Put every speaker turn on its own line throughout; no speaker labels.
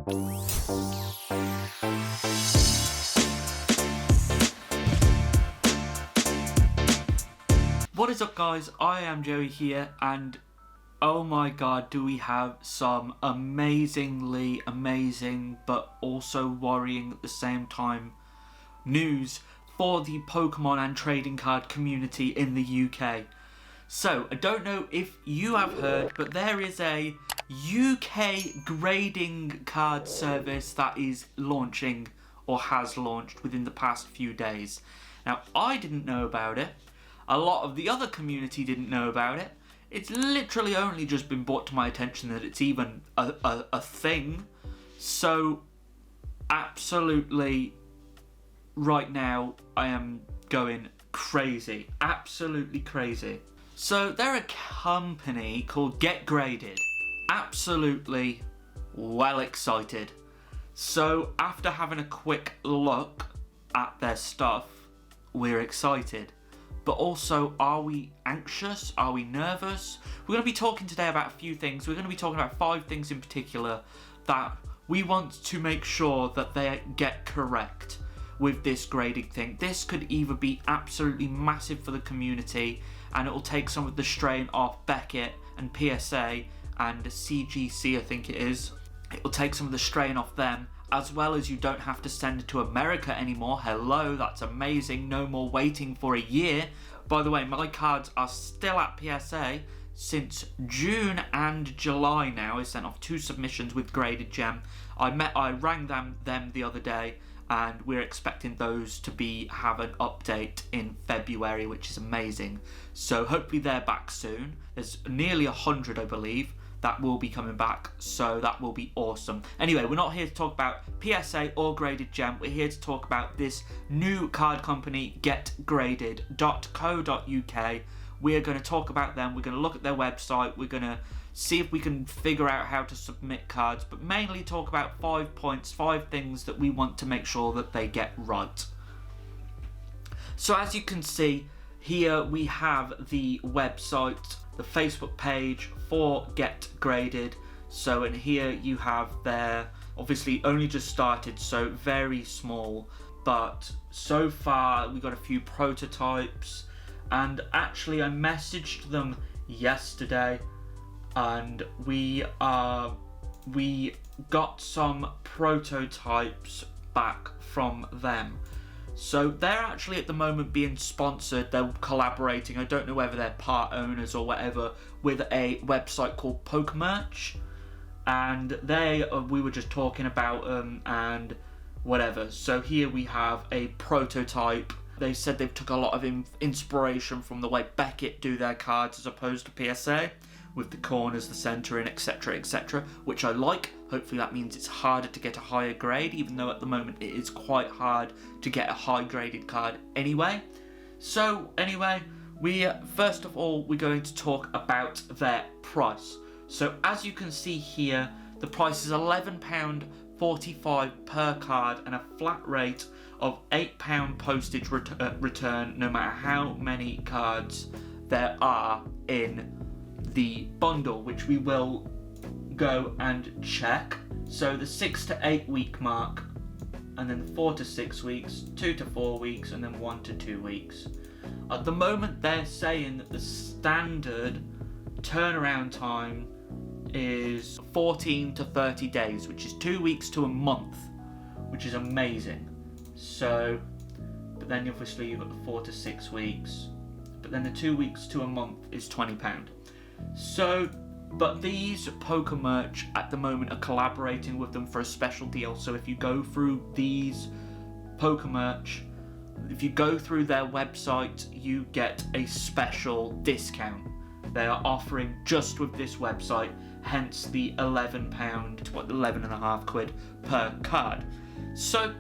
What is up, guys? I am Joey here, and oh my god, do we have some amazingly amazing but also worrying at the same time news for the Pokemon and trading card community in the UK. So, I don't know if you have heard, but there is a UK grading card service that is launching or has launched within the past few days. Now, I didn't know about it. A lot of the other community didn't know about it. It's literally only just been brought to my attention that it's even a thing. So, absolutely, right now, I am going crazy. Absolutely crazy. So, they're a company called Get Graded. Absolutely well excited. So, after having a quick look at their stuff, we're excited. But also, are we anxious? Are we nervous? We're going to be talking today about a few things. We're going to be talking about 5 things in particular that we want to make sure that they get correct with this grading thing. This could either be absolutely massive for the community and it will take some of the strain off Bekett and PSA and CGC, I think it is. It will take some of the strain off them, as well as you don't have to send it to America anymore. Hello, that's amazing. No more waiting for a year. By the way, my cards are still at PSA since June and July now. I sent off 2 submissions with Graded Gem. I rang them the other day, and we're expecting those to have an update in February, which is amazing. So hopefully they're back soon. There's nearly 100, I believe, that will be coming back, so that will be awesome. Anyway, we're not here to talk about PSA or Graded Gem. We're here to talk about this new card company, getgraded.co.uk. We are going to talk about them. We're going to look at their website. We're going to see if we can figure out how to submit cards, but mainly talk about 5 points, 5 things that we want to make sure that they get right. So as you can see, here we have the website, the Facebook page for Get Graded. So in here you have their, obviously only just started, so very small, but so far we got a few prototypes, and actually I messaged them yesterday and we got some prototypes back from them. So they're actually at the moment being sponsored. They're collaborating, I don't know whether they're part owners or whatever, with a website called Pokémon, and we were just talking about and whatever. So here we have a prototype. They said they've took a lot of inspiration from the way Bekett do their cards as opposed to PSA, with the corners, the centering, etc, etc, which I like. Hopefully that means it's harder to get a higher grade, even though at the moment it is quite hard to get a high graded card anyway. So anyway, first of all, we're going to talk about their price. So as you can see here, the price is £11.45 per card and a flat rate of £8 postage return, no matter how many cards there are in the bundle, which we will go and check. So the 6 to 8 week mark, and then 4 to 6 weeks, 2 to 4 weeks, and then 1 to 2 weeks. At the moment they're saying that the standard turnaround time is 14 to 30 days, which is 2 weeks to a month, which is amazing. So, but then obviously you've got the 4 to 6 weeks, but then the 2 weeks to a month is £20. So, but these Pokémerch at the moment are collaborating with them for a special deal. So if you go through these Pokémerch, if you go through their website, you get a special discount. They are offering just with this website, hence the £11, £11.5 per card. So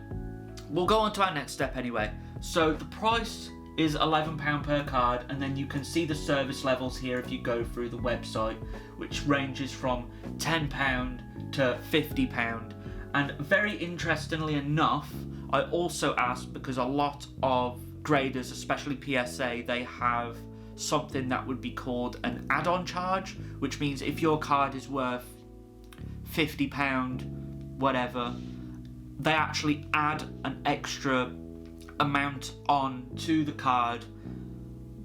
we'll go on to our next step anyway. So the price is £11 per card, and then you can see the service levels here if you go through the website, which ranges from £10 to £50. And very interestingly enough, I also asked, because a lot of graders, especially PSA, they have something that would be called an add-on charge, which means if your card is worth £50, whatever, they actually add an extra amount onto the card.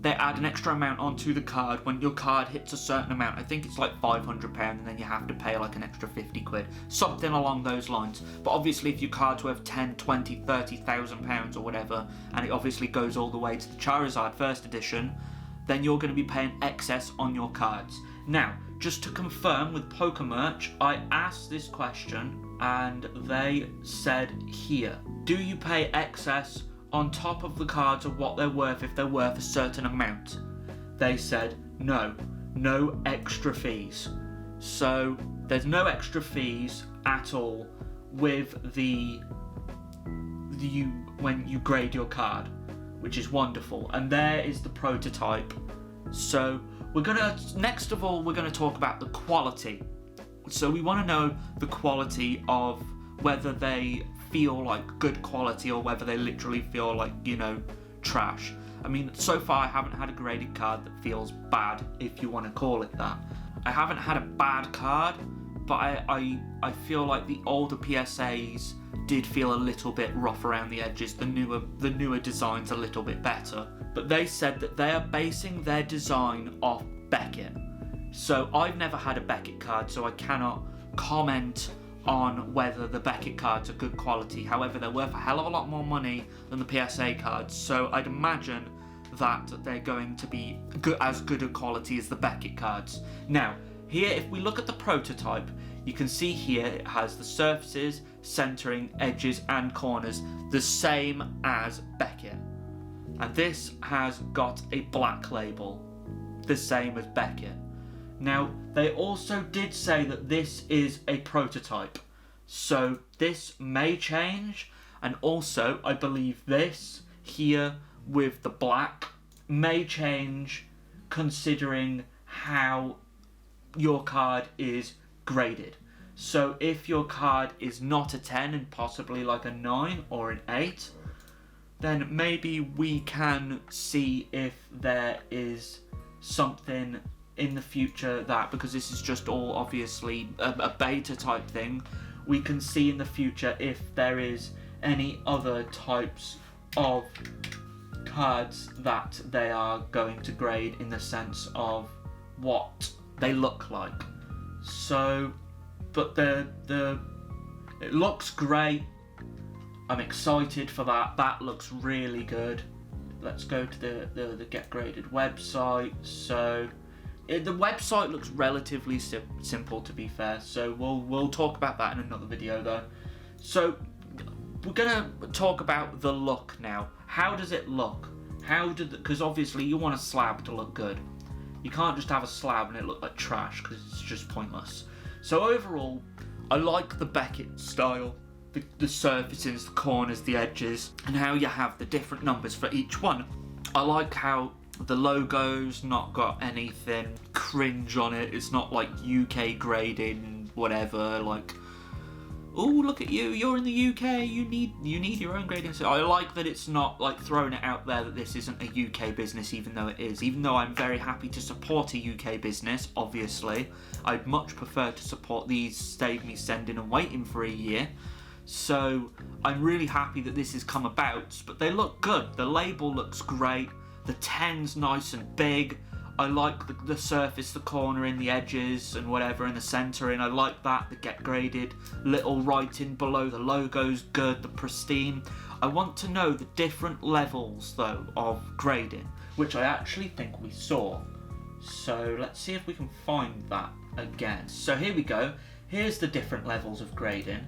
They add an extra amount onto the card when your card hits a certain amount. I think it's like £500, and then you have to pay like an extra 50 quid. Something along those lines. But obviously if your card's worth 10, 20, 30,000 pounds or whatever, and it obviously goes all the way to the Charizard first edition, then you're going to be paying excess on your cards. Now, just to confirm with Pokemerch, I asked this question and they said here, do you pay excess on top of the cards of what they're worth if they're worth a certain amount? They said no extra fees. So there's no extra fees at all with when you grade your card, which is wonderful. And there is the prototype. So next of all we're gonna talk about the quality. So we want to know the quality of whether they feel like good quality or whether they literally feel like, trash. I mean, so far I haven't had a graded card that feels bad, if you want to call it that. I haven't had a bad card, but I feel like the older PSAs did feel a little bit rough around the edges. The newer design's a little bit better. But they said that they are basing their design off Bekett. So I've never had a Bekett card, so I cannot comment on whether the Bekett cards are good quality. However, they're worth a hell of a lot more money than the PSA cards, so I'd imagine that they're going to be as good a quality as the Bekett cards. Now, here, if we look at the prototype, you can see here it has the surfaces, centering, edges and corners the same as Bekett. And this has got a black label, the same as Bekett. Now, they also did say that this is a prototype, so this may change, and also I believe this here with the black may change considering how your card is graded. So if your card is not a 10 and possibly like a 9 or an 8, then maybe we can see if there is something in the future that, because this is just all obviously a beta type thing, we can see in the future if there is any other types of cards that they are going to grade in the sense of what they look like. So, but it looks great. I'm excited for that. That looks really good. Let's go to the Get Graded website. So the website looks relatively simple, to be fair, so we'll talk about that in another video though. So we're gonna talk about the look now. How does it look? Because obviously you want a slab to look good. You can't just have a slab and it look like trash, because it's just pointless. So overall, I like the Bekett style, the surfaces, the corners, the edges, and how you have the different numbers for each one. I like how the logo's not got anything cringe on it. It's not like UK grading, whatever, like, oh, look at you, you're in the UK, you need your own grading. So I like that it's not like throwing it out there that this isn't a UK business, even though it is. Even though I'm very happy to support a UK business, obviously, I'd much prefer to support these, save me sending and waiting for a year. So I'm really happy that this has come about, but they look good. The label looks great. The 10's nice and big. I like the surface, the cornering, the edges and whatever, and the centering. I like that. The Get Graded little writing below the logo's good, the pristine. I want to know the different levels though of grading, which I actually think we saw. So let's see if we can find that again. So here we go. Here's the different levels of grading.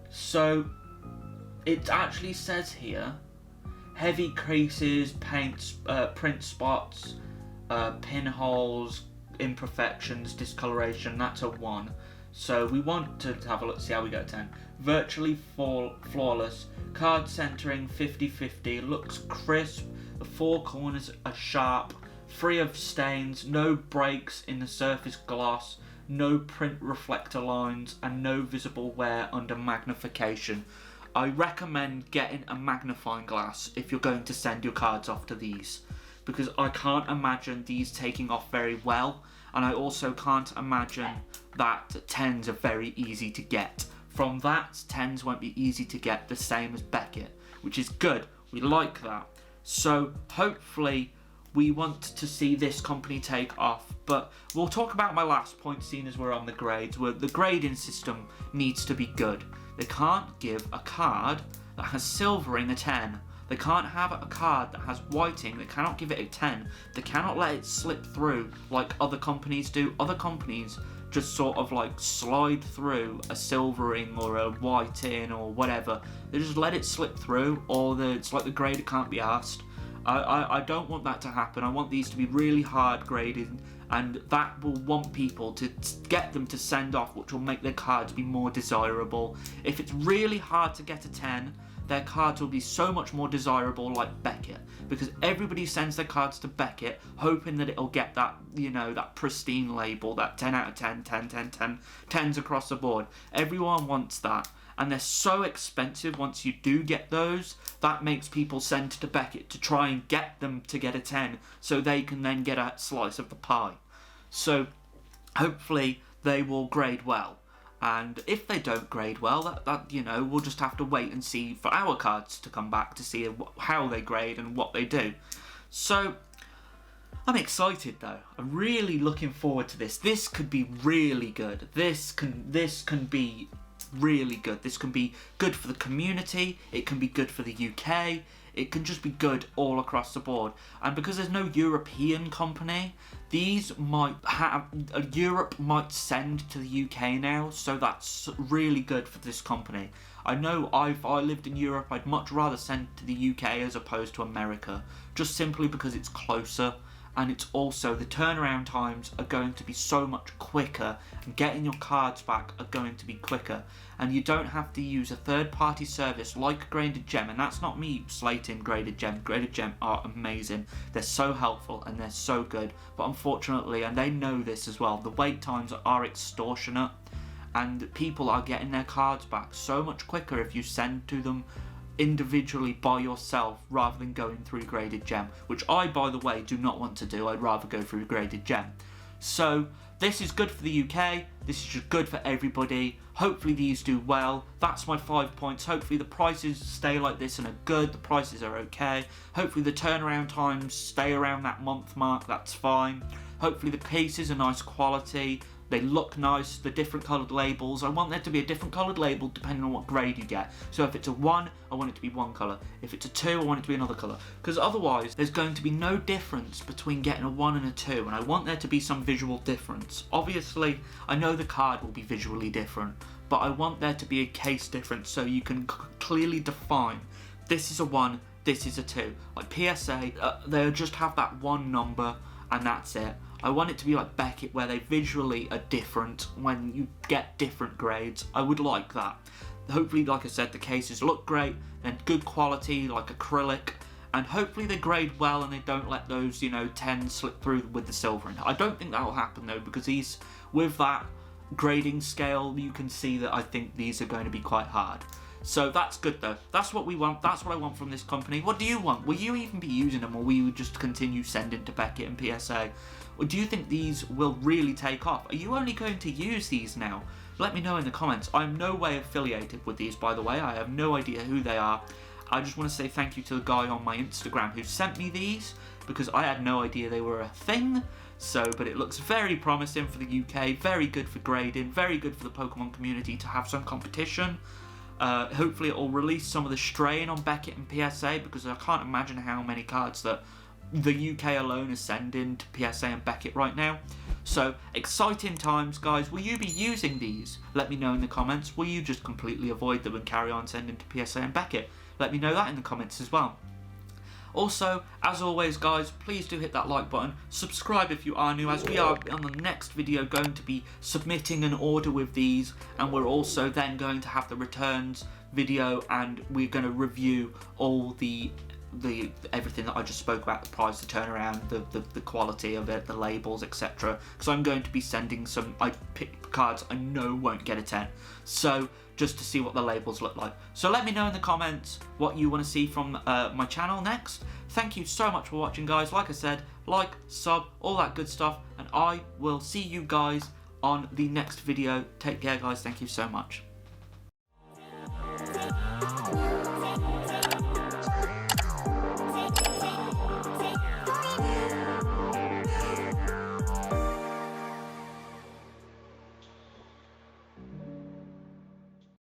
So it actually says here, heavy creases, print spots, pinholes, imperfections, discoloration, that's a 1. So we want to have a look, see how we go. 10. Virtually flawless. Card centering 50-50, looks crisp, the 4 corners are sharp, free of stains, no breaks in the surface gloss, no print reflector lines, and no visible wear under magnification. I recommend getting a magnifying glass if you're going to send your cards off to these, because I can't imagine these taking off very well, and I also can't imagine that 10s are very easy to get from that, 10s won't be easy to get, the same as Bekett, which is good. We like that. So hopefully we want to see this company take off. But we'll talk about my last point, seeing as we're on the grades, where the grading system needs to be good. They can't give a card that has silvering a 10. They can't have a card that has whiting. They cannot give it a 10. They cannot let it slip through like other companies do. Other companies just sort of like slide through a silvering or a whiting or whatever. They just let it slip through, or it's like the grader can't be asked. I don't want that to happen. I want these to be really hard graded, and that will want people to get them to send off, which will make their cards be more desirable. If it's really hard to get a 10, their cards will be so much more desirable, like Bekett, because everybody sends their cards to Bekett hoping that it'll get that, you know, that pristine label, that 10 out of 10, 10, 10, 10, 10s across the board. Everyone wants that, and they're so expensive once you do get those. That makes people send to Bekett to try and get them to get a 10, so they can then get a slice of the pie. So hopefully they will grade well. And if they don't grade well, that you know, we'll just have to wait and see for our cards to come back to see how they grade and what they do. So I'm excited though. I'm really looking forward to this. This could be really good. This can be really good. This can be good for the community. It can be good for the UK. It can just be good all across the board. And because there's no European company, these might have, Europe might send to the UK now, so that's really good for this company. I know if I lived in Europe, I'd much rather send to the UK as opposed to America, just simply because it's closer, and it's also, the turnaround times are going to be so much quicker, and getting your cards back are going to be quicker, and you don't have to use a third-party service like Graded Gem. And that's not me slating Graded Gem. Graded Gem are amazing. They're so helpful and they're so good, but unfortunately, and they know this as well, the wait times are extortionate, and people are getting their cards back so much quicker if you send to them individually by yourself rather than going through Graded Gem, which I, by the way, do not want to do. I'd rather go through Graded Gem. So this is good for the UK. This is just good for everybody. Hopefully these do well. That's my 5 points. Hopefully the prices stay like this and are good. The prices are okay. Hopefully the turnaround times stay around that month mark. That's fine. Hopefully the cases are nice quality. They look nice, the different coloured labels. I want there to be a different coloured label depending on what grade you get. So if it's a 1, I want it to be one colour. If it's a 2, I want it to be another colour. Because otherwise, there's going to be no difference between getting a 1 and a 2. And I want there to be some visual difference. Obviously, I know the card will be visually different, but I want there to be a case difference so you can clearly define, this is a 1, this is a 2. Like PSA, they'll just have that one number and that's it. I want it to be like Bekett, where they visually are different when you get different grades. I would like that. Hopefully, like I said, the cases look great and good quality, like acrylic, and hopefully they grade well and they don't let those, you know, 10s slip through with the silvering. I don't think that will happen though, because these, with that grading scale, you can see that I think these are going to be quite hard. So that's good though. That's what we want. That's what I want from this company. What do you want? Will you even be using them, or will you just continue sending to Bekett and PSA? Or do you think these will really take off? Are you only going to use these now? Let me know in the comments. I'm no way affiliated with these, by the way. I have no idea who they are. I just want to say thank you to the guy on my Instagram who sent me these, because I had no idea they were a thing. So, but it looks very promising for the UK, very good for grading, very good for the Pokemon community to have some competition. Hopefully it will release some of the strain on Bekett and PSA, because I can't imagine how many cards that the UK alone is sending to PSA and Bekett right now. So, exciting times, guys. Will you be using these? Let me know in the comments. Will you just completely avoid them and carry on sending to PSA and Bekett? Let me know that in the comments as well. Also, as always, guys, please do hit that like button. Subscribe if you are new, as we are on the next video going to be submitting an order with these, and we're also then going to have the returns video, and we're going to review all the everything that I just spoke about, the price, the turnaround, the quality of it, the labels, etc. Because I'm going to be sending some, I pick cards I know won't get a 10. So, just to see what the labels look like. So let me know in the comments what you want to see from my channel next. Thank you so much for watching, guys. Like I said, like, sub, all that good stuff. And I will see you guys on the next video. Take care, guys. Thank you so much.